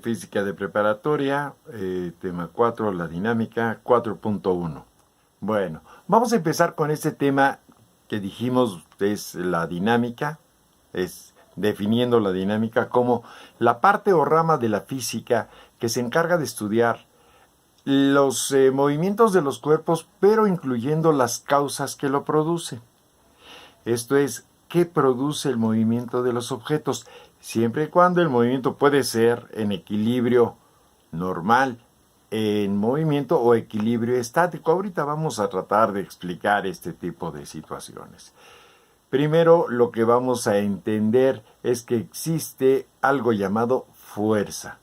Física de preparatoria, tema 4, la dinámica 4.1. Bueno, vamos a empezar con este tema que dijimos es la dinámica, es definiendo la dinámica como la parte o rama de la física que se encarga de estudiar los movimientos de los cuerpos, pero incluyendo las causas que lo producen. Esto es, ¿qué produce el movimiento de los objetos? Siempre y cuando el movimiento puede ser en equilibrio normal, en movimiento o equilibrio estático. Ahorita vamos a tratar de explicar este tipo de situaciones. Primero, lo que vamos a entender es que existe algo llamado fuerza.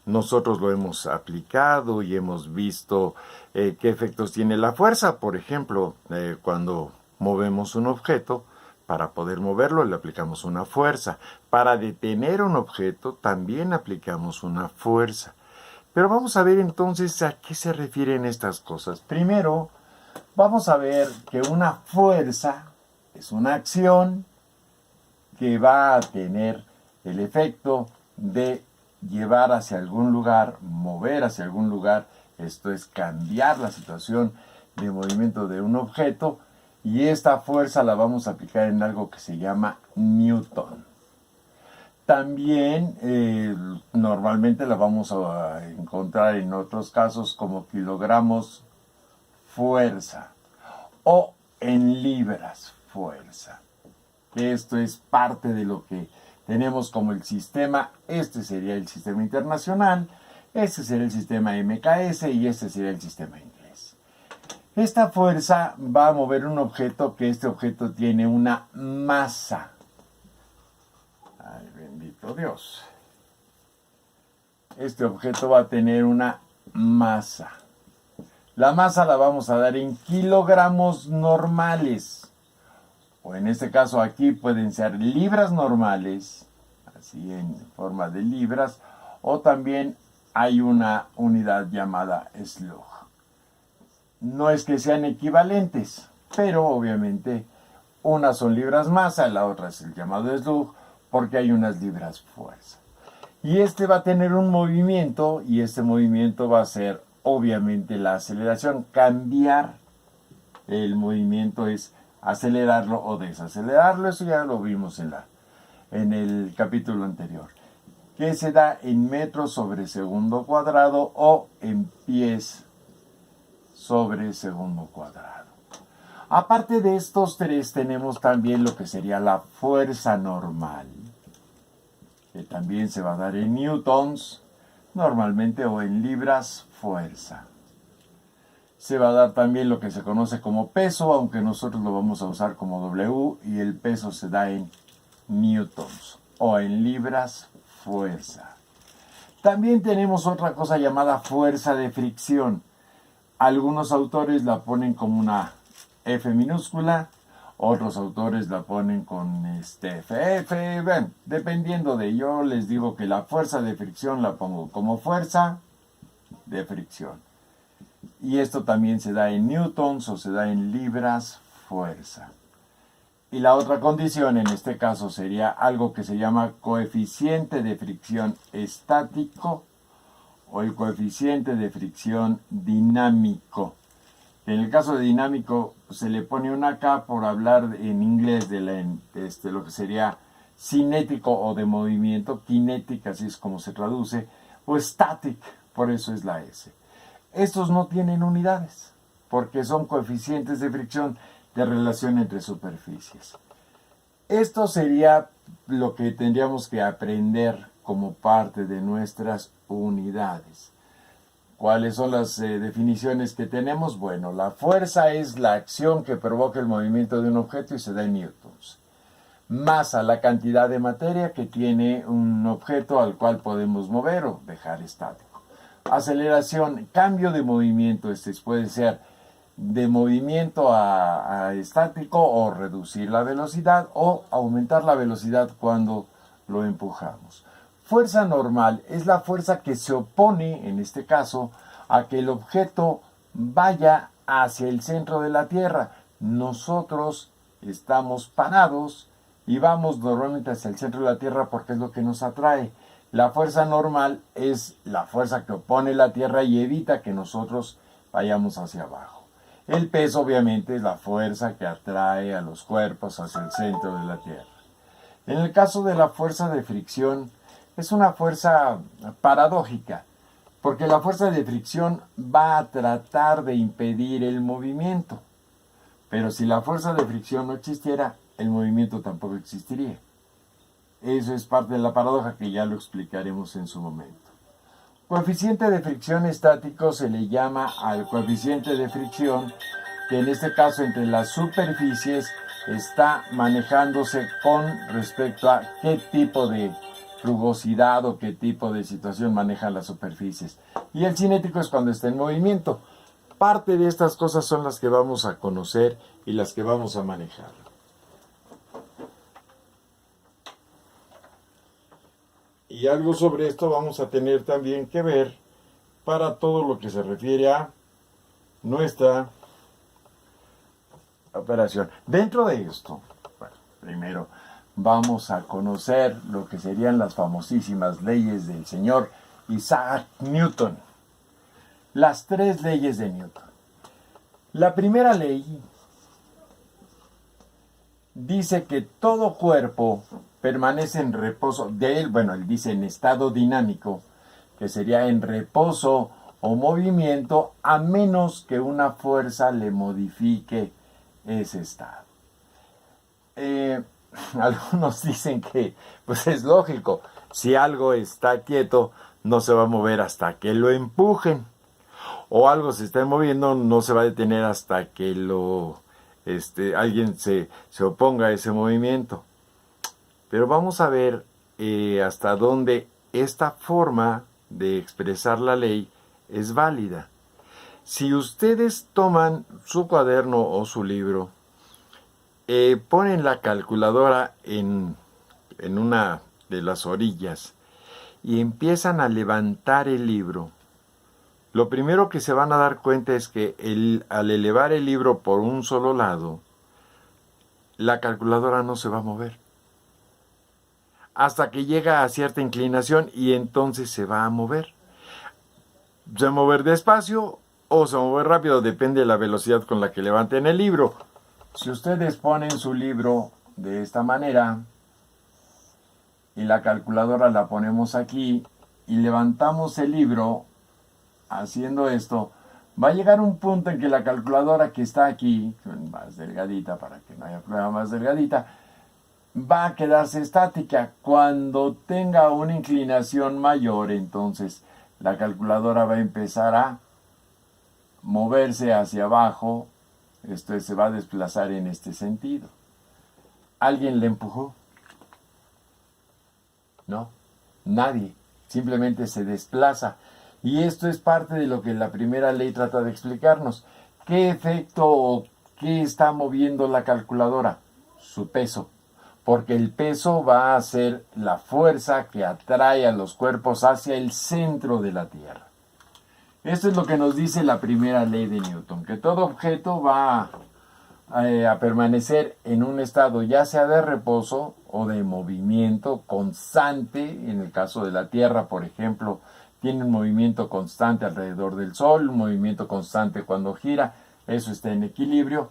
Nosotros lo hemos aplicado y hemos visto qué efectos tiene la fuerza. Por ejemplo, cuando movemos un objeto, para poder moverlo le aplicamos una fuerza. Para detener un objeto también aplicamos una fuerza. Pero vamos a ver entonces a qué se refieren estas cosas. Primero, vamos a ver que una fuerza es una acción que va a tener el efecto de llevar hacia algún lugar, mover hacia algún lugar, esto es cambiar la situación de movimiento de un objeto, y esta fuerza la vamos a aplicar en algo que se llama Newton. También normalmente la vamos a encontrar en otros casos como kilogramos fuerza o en libras fuerza. Esto es parte de lo que tenemos como el sistema. Este sería el sistema internacional, este sería el sistema MKS y este sería el sistema inglés. Esta fuerza va a mover un objeto que este objeto tiene una masa. Ay, bendito Dios. Este objeto va a tener una masa. La masa la vamos a dar en kilogramos normales. O en este caso aquí pueden ser libras normales, así en forma de libras, o también hay una unidad llamada slug. No es que sean equivalentes, pero obviamente unas son libras masa, la otra es el llamado slug, porque hay unas libras fuerza. Y este va a tener un movimiento, y este movimiento va a ser obviamente la aceleración. Cambiar el movimiento es acelerarlo o desacelerarlo. Eso ya lo vimos en el capítulo anterior, que se da en metros sobre segundo cuadrado o en pies sobre segundo cuadrado. Aparte de estos tres, tenemos también lo que sería la fuerza normal, que también se va a dar en newtons normalmente o en libras fuerza. Se va a dar también lo que se conoce como peso, aunque nosotros lo vamos a usar como W, y el peso se da en newtons o en libras fuerza. También tenemos otra cosa llamada fuerza de fricción. Algunos autores la ponen como una F minúscula, otros autores la ponen con FF, bueno, dependiendo de ello. Les digo que la fuerza de fricción la pongo como fuerza de fricción. Y esto también se da en newtons o se da en libras fuerza. Y la otra condición en este caso sería algo que se llama coeficiente de fricción estático o el coeficiente de fricción dinámico. En el caso de dinámico se le pone una K por hablar en inglés de lo que sería cinético o de movimiento, kinetic, así es como se traduce, o static, por eso es la S. Estos no tienen unidades, porque son coeficientes de fricción de relación entre superficies. Esto sería lo que tendríamos que aprender como parte de nuestras unidades. ¿Cuáles son las definiciones que tenemos? Bueno, la fuerza es la acción que provoca el movimiento de un objeto y se da en newtons. Masa, la cantidad de materia que tiene un objeto al cual podemos mover o dejar estático. Aceleración, cambio de movimiento, puede ser de movimiento a estático o reducir la velocidad o aumentar la velocidad cuando lo empujamos. Fuerza normal es la fuerza que se opone, en este caso, a que el objeto vaya hacia el centro de la Tierra. Nosotros estamos parados y vamos normalmente hacia el centro de la Tierra porque es lo que nos atrae. La fuerza normal es la fuerza que opone la Tierra y evita que nosotros vayamos hacia abajo. El peso obviamente es la fuerza que atrae a los cuerpos hacia el centro de la Tierra. En el caso de la fuerza de fricción, es una fuerza paradójica, porque la fuerza de fricción va a tratar de impedir el movimiento. Pero si la fuerza de fricción no existiera, el movimiento tampoco existiría. Eso es parte de la paradoja que ya lo explicaremos en su momento. Coeficiente de fricción estático se le llama al coeficiente de fricción que en este caso entre las superficies está manejándose con respecto a qué tipo de rugosidad o qué tipo de situación manejan las superficies. Y el cinético es cuando está en movimiento. Parte de estas cosas son las que vamos a conocer y las que vamos a manejar. Y algo sobre esto vamos a tener también que ver para todo lo que se refiere a nuestra operación. Dentro de esto, bueno, primero vamos a conocer lo que serían las famosísimas leyes del señor Isaac Newton. Las 3 leyes de Newton. La primera ley dice que todo cuerpo permanece en reposo, él dice en estado dinámico, que sería en reposo o movimiento, a menos que una fuerza le modifique ese estado. Algunos dicen que, pues es lógico, si algo está quieto, no se va a mover hasta que lo empujen. O algo se está moviendo, no se va a detener hasta que alguien se oponga a ese movimiento. Pero vamos a ver hasta dónde esta forma de expresar la ley es válida. Si ustedes toman su cuaderno o su libro, ponen la calculadora en una de las orillas y empiezan a levantar el libro, lo primero que se van a dar cuenta es que al elevar el libro por un solo lado, la calculadora no se va a mover. Hasta que llega a cierta inclinación y entonces se va a mover. Se va a mover despacio o se va a mover rápido, depende de la velocidad con la que levanten el libro. Si ustedes ponen su libro de esta manera y la calculadora la ponemos aquí y levantamos el libro haciendo esto, va a llegar un punto en que la calculadora que está aquí, más delgadita para que no haya problema, más delgadita, va a quedarse estática. Cuando tenga una inclinación mayor, entonces la calculadora va a empezar a moverse hacia abajo. Esto se va a desplazar en este sentido. ¿Alguien le empujó? No, nadie. Simplemente se desplaza. Y esto es parte de lo que la primera ley trata de explicarnos. ¿Qué efecto o qué está moviendo la calculadora? Su peso. Porque el peso va a ser la fuerza que atrae a los cuerpos hacia el centro de la Tierra. Esto es lo que nos dice la primera ley de Newton, que todo objeto va a permanecer en un estado ya sea de reposo o de movimiento constante. En el caso de la Tierra, por ejemplo, tiene un movimiento constante alrededor del Sol, un movimiento constante cuando gira, eso está en equilibrio,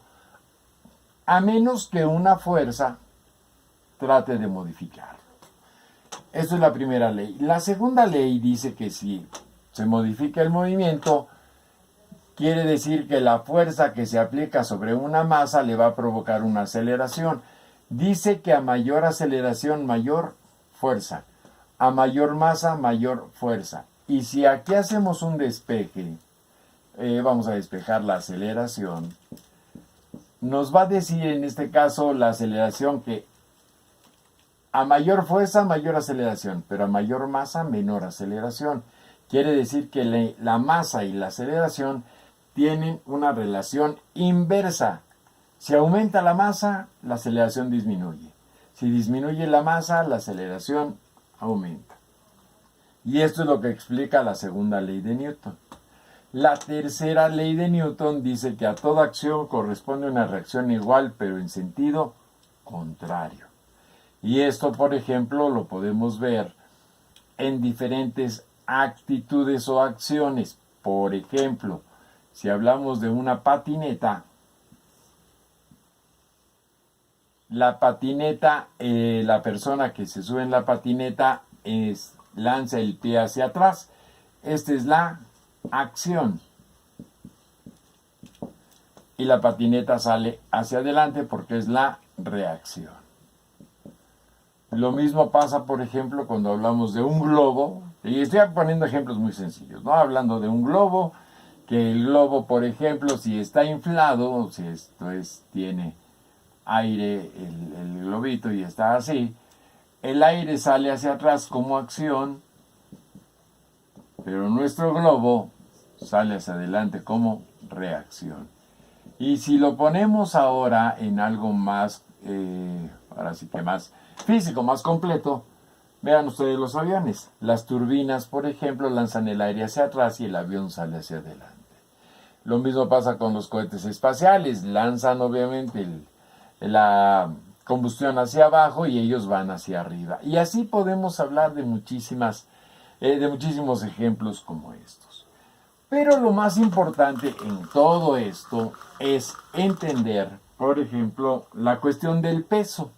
a menos que una fuerza trate de modificarlo. Esa es la primera ley. La segunda ley dice que si se modifica el movimiento, quiere decir que la fuerza que se aplica sobre una masa le va a provocar una aceleración. Dice que a mayor aceleración, mayor fuerza. A mayor masa, mayor fuerza. Y si aquí hacemos un despeje, vamos a despejar la aceleración, nos va a decir en este caso la aceleración que a mayor fuerza, mayor aceleración, pero a mayor masa, menor aceleración. Quiere decir que la masa y la aceleración tienen una relación inversa. Si aumenta la masa, la aceleración disminuye. Si disminuye la masa, la aceleración aumenta. Y esto es lo que explica la segunda ley de Newton. La tercera ley de Newton dice que a toda acción corresponde una reacción igual, pero en sentido contrario. Y esto, por ejemplo, lo podemos ver en diferentes actitudes o acciones. Por ejemplo, si hablamos de una patineta, la patineta, la persona que se sube en la patineta lanza el pie hacia atrás. Esta es la acción. Y la patineta sale hacia adelante porque es la reacción. Lo mismo pasa, por ejemplo, cuando hablamos de un globo. Y estoy poniendo ejemplos muy sencillos, ¿no? Hablando de un globo, que el globo, por ejemplo, si está inflado, si esto tiene aire, el globito, y está así, el aire sale hacia atrás como acción, pero nuestro globo sale hacia adelante como reacción. Y si lo ponemos ahora en algo más, ahora sí que más físico, más completo, vean ustedes los aviones. Las turbinas, por ejemplo, lanzan el aire hacia atrás y el avión sale hacia adelante. Lo mismo pasa con los cohetes espaciales. Lanzan obviamente la combustión hacia abajo y ellos van hacia arriba. Y así podemos hablar de muchísimos ejemplos como estos. Pero lo más importante en todo esto es entender, por ejemplo, la cuestión del peso.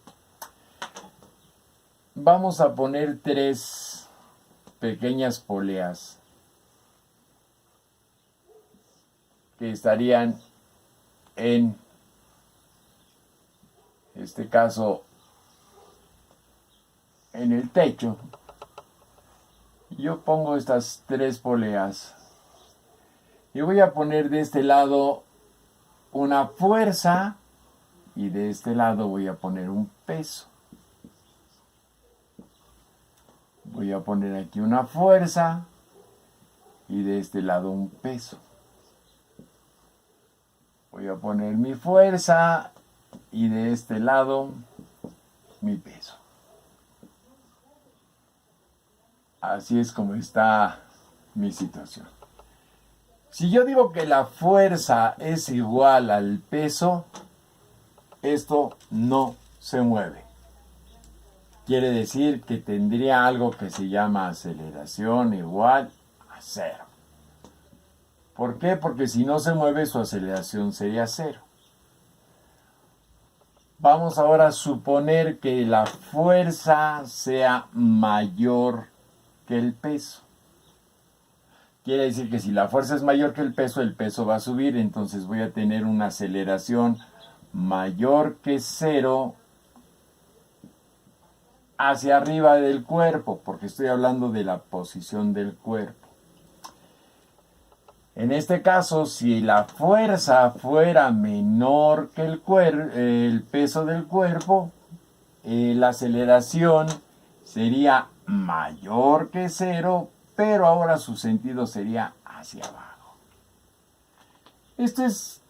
Vamos a poner 3 pequeñas poleas que estarían en este caso en el techo. Yo pongo estas 3 poleas y voy a poner de este lado una fuerza y de este lado voy a poner un peso. Voy a poner aquí una fuerza y de este lado un peso. Voy a poner mi fuerza y de este lado mi peso. Así es como está mi situación. Si yo digo que la fuerza es igual al peso, esto no se mueve. Quiere decir que tendría algo que se llama aceleración igual a 0. ¿Por qué? Porque si no se mueve, su aceleración sería 0. Vamos ahora a suponer que la fuerza sea mayor que el peso. Quiere decir que si la fuerza es mayor que el peso va a subir, entonces voy a tener una aceleración mayor que 0 hacia arriba del cuerpo, porque estoy hablando de la posición del cuerpo. En este caso, si la fuerza fuera menor que el peso del cuerpo, la aceleración sería mayor que 0, pero ahora su sentido sería hacia abajo. Esto es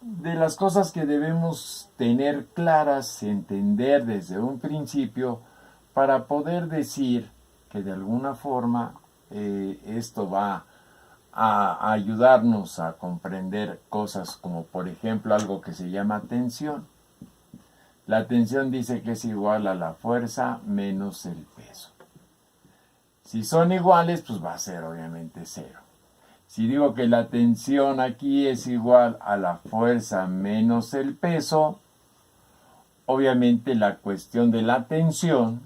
de las cosas que debemos tener claras, entender desde un principio, para poder decir que de alguna forma esto va a ayudarnos a comprender cosas como, por ejemplo, algo que se llama tensión. La tensión dice que es igual a la fuerza menos el peso. Si son iguales, pues va a ser obviamente 0. Si digo que la tensión aquí es igual a la fuerza menos el peso, obviamente la cuestión de la tensión,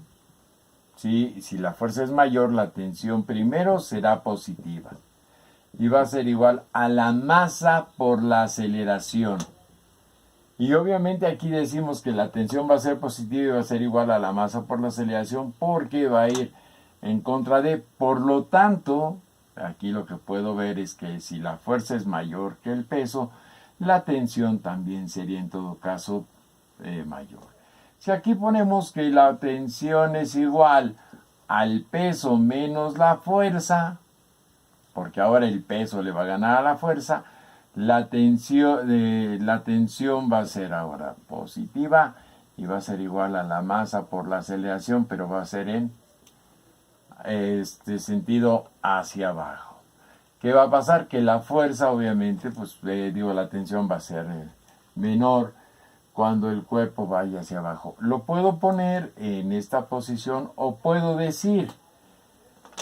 ¿sí? Si la fuerza es mayor, la tensión primero será positiva. Y va a ser igual a la masa por la aceleración. Y obviamente aquí decimos que la tensión va a ser positiva y va a ser igual a la masa por la aceleración porque va a ir en contra de. Por lo tanto, aquí lo que puedo ver es que si la fuerza es mayor que el peso, la tensión también sería en todo caso mayor. Si aquí ponemos que la tensión es igual al peso menos la fuerza, porque ahora el peso le va a ganar a la fuerza, la tensión va a ser ahora positiva y va a ser igual a la masa por la aceleración, pero va a ser en este sentido hacia abajo. ¿Qué va a pasar? Que la fuerza, obviamente, pues la tensión va a ser menor cuando el cuerpo vaya hacia abajo. Lo puedo poner en esta posición o puedo decir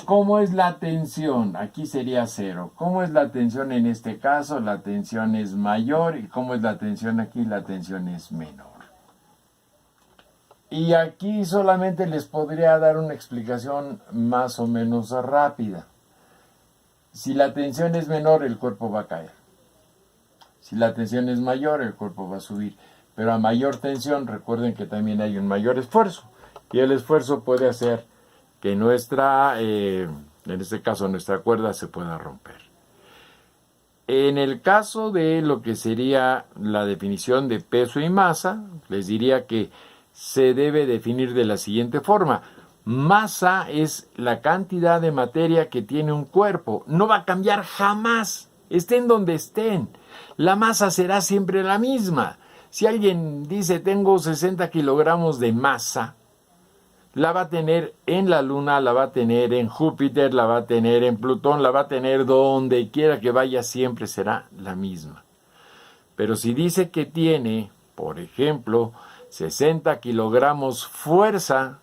¿Cómo es la tensión? Aquí sería 0. ¿Cómo es la tensión en este caso? La tensión es mayor. ¿Y cómo es la tensión aquí? La tensión es menor. Y aquí solamente les podría dar una explicación más o menos rápida. Si la tensión es menor, el cuerpo va a caer. Si la tensión es mayor, el cuerpo va a subir. Pero a mayor tensión, recuerden que también hay un mayor esfuerzo. Y el esfuerzo puede hacer que nuestra, en este caso nuestra cuerda, se pueda romper. En el caso de lo que sería la definición de peso y masa, les diría que se debe definir de la siguiente forma. Masa es la cantidad de materia que tiene un cuerpo. No va a cambiar jamás, estén donde estén. La masa será siempre la misma. Si alguien dice tengo 60 kilogramos de masa, la va a tener en la Luna, la va a tener en Júpiter, la va a tener en Plutón, la va a tener donde quiera que vaya, siempre será la misma. Pero si dice que tiene, por ejemplo, 60 kilogramos fuerza,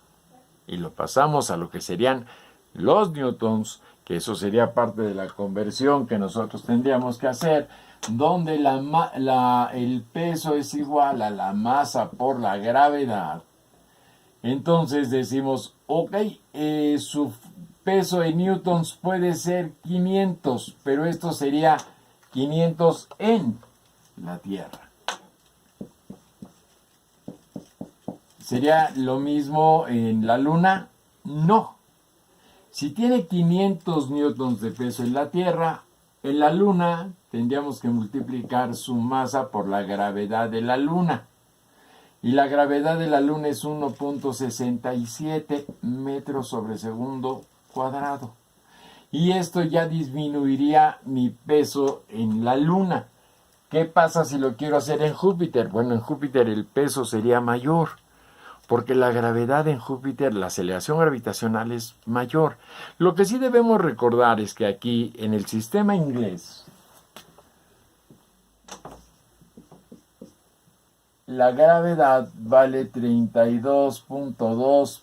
y lo pasamos a lo que serían los newtons, que eso sería parte de la conversión que nosotros tendríamos que hacer, donde el peso es igual a la masa por la gravedad. Entonces decimos, ok, su peso en newtons puede ser 500, pero esto sería 500 en la Tierra. ¿Sería lo mismo en la Luna? No. Si tiene 500 newtons de peso en la Tierra, en la Luna tendríamos que multiplicar su masa por la gravedad de la Luna. Y la gravedad de la Luna es 1.67 metros sobre segundo cuadrado. Y esto ya disminuiría mi peso en la Luna. ¿Qué pasa si lo quiero hacer en Júpiter? Bueno, en Júpiter el peso sería mayor, porque la gravedad en Júpiter, la aceleración gravitacional es mayor. Lo que sí debemos recordar es que aquí en el sistema inglés, la gravedad vale 32.2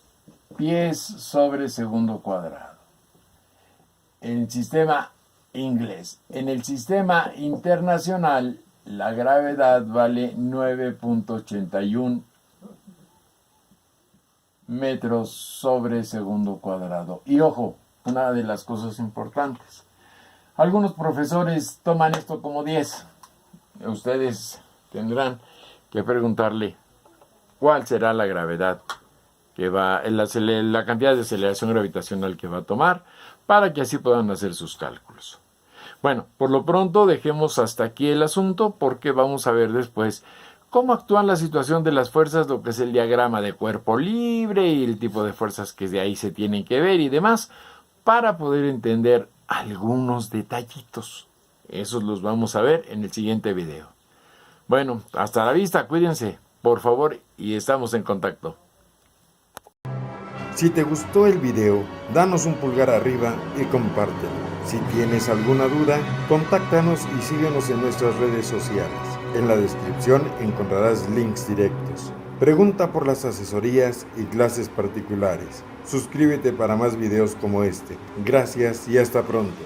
pies sobre segundo cuadrado. En el sistema inglés. En el sistema internacional, la gravedad vale 9.81 metros sobre segundo cuadrado. Y ojo, una de las cosas importantes. Algunos profesores toman esto como 10. Ustedes tendrán que preguntarle cuál será la gravedad que va, la cantidad de aceleración gravitacional que va a tomar, para que así puedan hacer sus cálculos. Bueno, por lo pronto dejemos hasta aquí el asunto, porque vamos a ver después cómo actúan la situación de las fuerzas, lo que es el diagrama de cuerpo libre y el tipo de fuerzas que de ahí se tienen que ver y demás, para poder entender algunos detallitos. Esos los vamos a ver en el siguiente video. Bueno, hasta la vista, cuídense, por favor, y estamos en contacto. Si te gustó el video, danos un pulgar arriba y compártelo. Si tienes alguna duda, contáctanos y síguenos en nuestras redes sociales. En la descripción encontrarás links directos. Pregunta por las asesorías y clases particulares. Suscríbete para más videos como este. Gracias y hasta pronto.